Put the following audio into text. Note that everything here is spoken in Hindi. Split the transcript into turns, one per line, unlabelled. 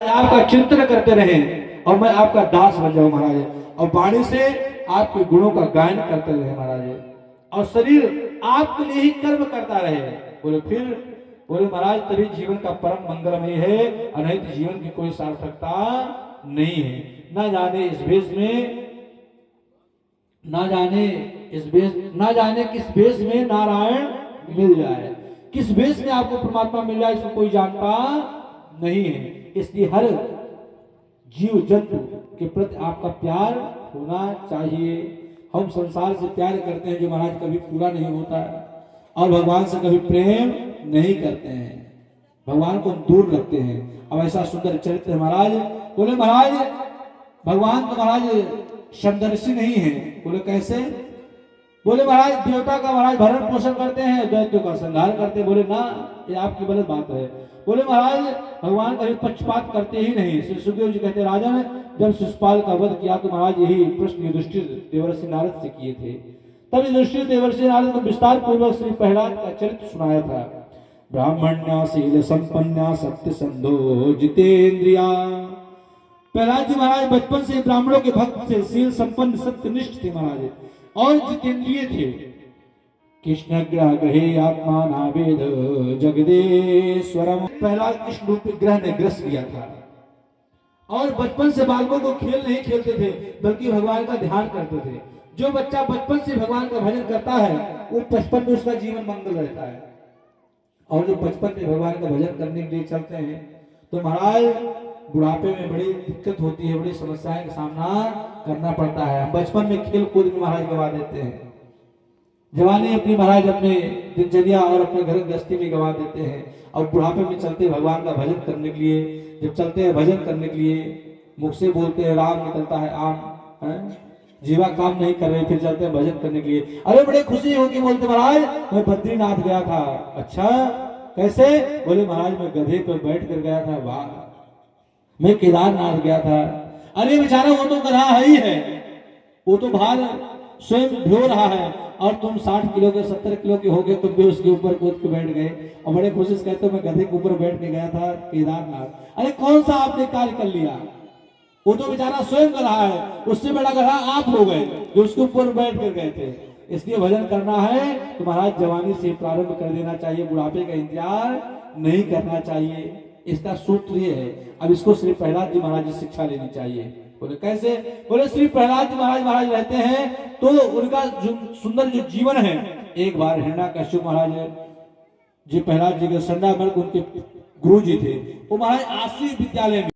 आपका चिंतन करते रहे और मैं आपका दास बन जाऊं महाराज, और वाणी से आपके गुणों का गायन करते रहे महाराज, और शरीर आपके लिए ही कर्म करता रहे। बोले महाराज तभी जीवन का परम मंगलमय है, अनंत जीवन की कोई सार्थकता नहीं है। ना जाने किस भेष में नारायण मिल जाए, किस भेष में आपको परमात्मा मिल जाए इसको कोई जानता नहीं है। इसलिए हर जीव जंतु के प्रति आपका प्यार होना चाहिए। हम संसार से प्यार करते हैं जो महाराज कभी पूरा नहीं होता है, और भगवान से कभी प्रेम नहीं करते हैं, भगवान को दूर रखते हैं। अब ऐसा सुंदर चरित्र है महाराज। बोले महाराज भगवान तो महाराज समदर्शी नहीं है। बोले कैसे? बोले महाराज देवता का महाराज भरण पोषण करते हैं, दैत्यों का संहार करते हैं। बोले ना, ये आपकी गलत बात है। बोले महाराज भगवान कभी पक्षपात करते ही नहीं। श्री सुखदेव जी कहते राजन जब शिशुपाल का वध किया तो महाराज यही प्रश्न युधिष्ठिर देवर्षि नारद से किए थे। तब युधिष्ठिर देवर्षि नारद को विस्तार पूर्वक श्री प्रहलाद का चरित्र सुनाया था। ब्राह्मण्या शील संपन्या सत्य संधो जितेंद्रिया। प्रहलाद जी महाराज बचपन से ब्राह्मणों के भक्त थे, शील संपन्न सत्यनिष्ठ थे महाराज, और जितेंद्रिय थे। कृष्ण ग्रह ग्रहे आत्मा नावेद जगदेश्वरम। प्रहलाद कृष्ण रूपी ग्रह ने ग्रस लिया था, और बचपन से बालकों को खेल नहीं खेलते थे बल्कि भगवान का ध्यान करते थे। जो बच्चा बचपन से भगवान का भजन करता है वो बचपन में उसका जीवन मंगल रहता है, और जो बचपन में भगवान का भजन करने के लिए चलते हैं तो महाराज बुढ़ापे में बड़ी दिक्कत होती है, बड़ी समस्याएं का सामना करना पड़ता है। बचपन में खेल कूद में महाराज गवा देते हैं, जवानी अपनी महाराज अपने दिनचर्या और अपने घर गृहस्थी में गवा देते हैं, और बुढ़ापे में चलते भगवान का भजन करने के लिए, जब चलते हैं भजन करने के लिए मुख से बोलते हैं राम, निकलता है आम, जीवा काम नहीं कर रहे, फिर चलते हैं भजन करने के लिए। अरे बड़े खुशी होगी, बोलते महाराज मैं बद्रीनाथ गया था। अच्छा कैसे? बोले महाराज मैं गधे पर बैठ कर गया था। वाह, मैं केदारनाथ गया था। अरे बेचारा वो तो गधा ही है, वो तो भार स्वयं ढो रहा है, और तुम 60 किलो के 70 किलो के हो गए, तुम भी उसके ऊपर कूद के बैठ गए, और बड़े खुशी से कहते हो मैं गधे के ऊपर बैठ के गया था केदारनाथ। अरे कौन सा आपने कार्य कर लिया? वो तो बेचारा स्वयं गधा है, उससे बड़ा गधा आप हो गए जो उसके ऊपर बैठ कर गए थे। इसलिए भजन करना है तो महाराज जवानी से प्रारंभ कर देना चाहिए, बुढ़ापे का इंतजार नहीं करना चाहिए। इसका सूत्र ये है। अब इसको श्री प्रहलाद जी महाराज से शिक्षा लेनी चाहिए। बोले कैसे? बोले श्री प्रहलाद जी महाराज रहते हैं तो उनका जो सुंदर जो जीवन है, एक बार हिरण्याकश्यप महाराज जी प्रहलाद जी के संडामर्ग उनके गुरु जी थे, वो महाराज आश्रय विद्यालय में